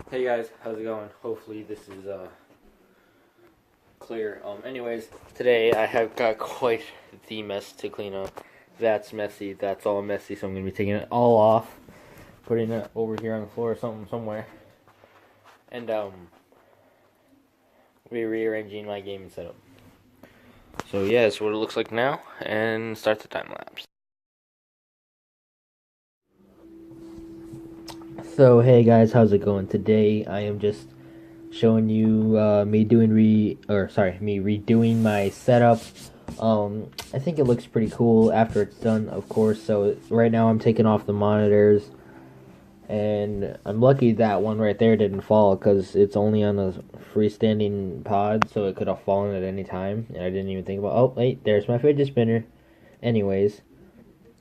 Hey guys, how's it going? Hopefully this is clear. Anyways, today I have got quite the mess to clean up. That's messy. That's all messy. So I'm gonna be taking it all off, putting it over here on the floor or somewhere, and be rearranging my gaming setup. So yeah, that's what it looks like now, and start the time lapse. So hey guys, how's it going? Today I am just showing you me redoing my setup. I think it looks pretty cool after it's done, of course. So right now I'm taking off the monitors, and I'm lucky that one right there didn't fall because it's only on a freestanding pod, so it could have fallen at any time, and I didn't even think about. Oh wait, there's my fidget spinner. Anyways,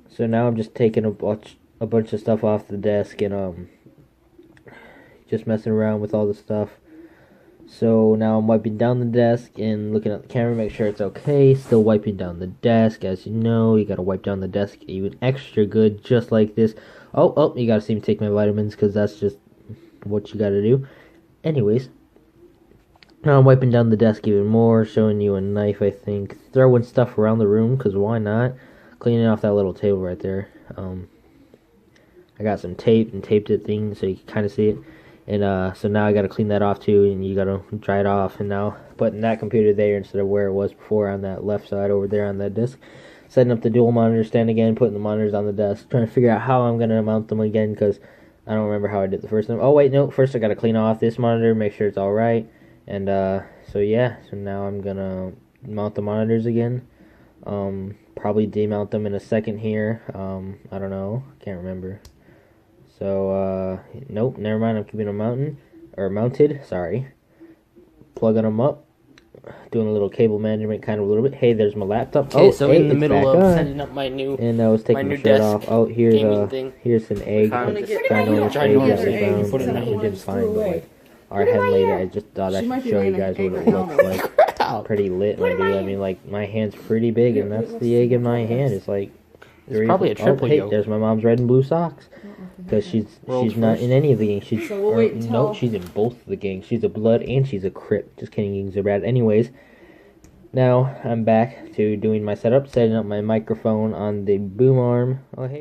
so now I'm just taking a bunch of stuff off the desk and just messing around with all the stuff. So now I'm wiping down the desk and looking at the camera, make sure it's okay. Still wiping down the desk. As you know, you gotta wipe down the desk even extra good, just like this. Oh, you gotta see me take my vitamins, because that's just what you gotta do. Anyways, now I'm wiping down the desk even more, showing you a knife, I think. Throwing stuff around the room, because why not? Cleaning off that little table right there. I got some tape and taped it thing so you can kind of see it. And so now I got to clean that off too, and you got to dry it off. And now putting that computer there instead of where it was before on that left side over there on that desk. Setting up the dual monitor stand again, putting the monitors on the desk. Trying to figure out how I'm going to mount them again, because I don't remember how I did the first time. Oh wait, no, first I got to clean off this monitor, make sure it's alright. And so yeah, so now I'm going to mount the monitors again. Probably demount them in a second here. I don't know, can't remember. So, nope, never mind, I'm keeping them mounted, sorry. Plugging them up, doing a little cable management kind of a little bit. Hey, there's my laptop. Okay, so in the middle of setting up my new and I was taking my shirt off. Oh, here's an egg. Ginormous found. It didn't find, but like, our hen laid it. I just thought I should show you guys what it looks like. Pretty lit, my dude. I mean, like, my hand's pretty big, and that's the egg in my hand. It's like, it's probably a triple yolk. There's my mom's red and blue socks. Because she's not in any of the gangs. She's in both of the gangs. She's a blood and she's a crip. Just kidding, gangs are bad. Anyways, now I'm back to doing my setup, setting up my microphone on the boom arm. Oh hey.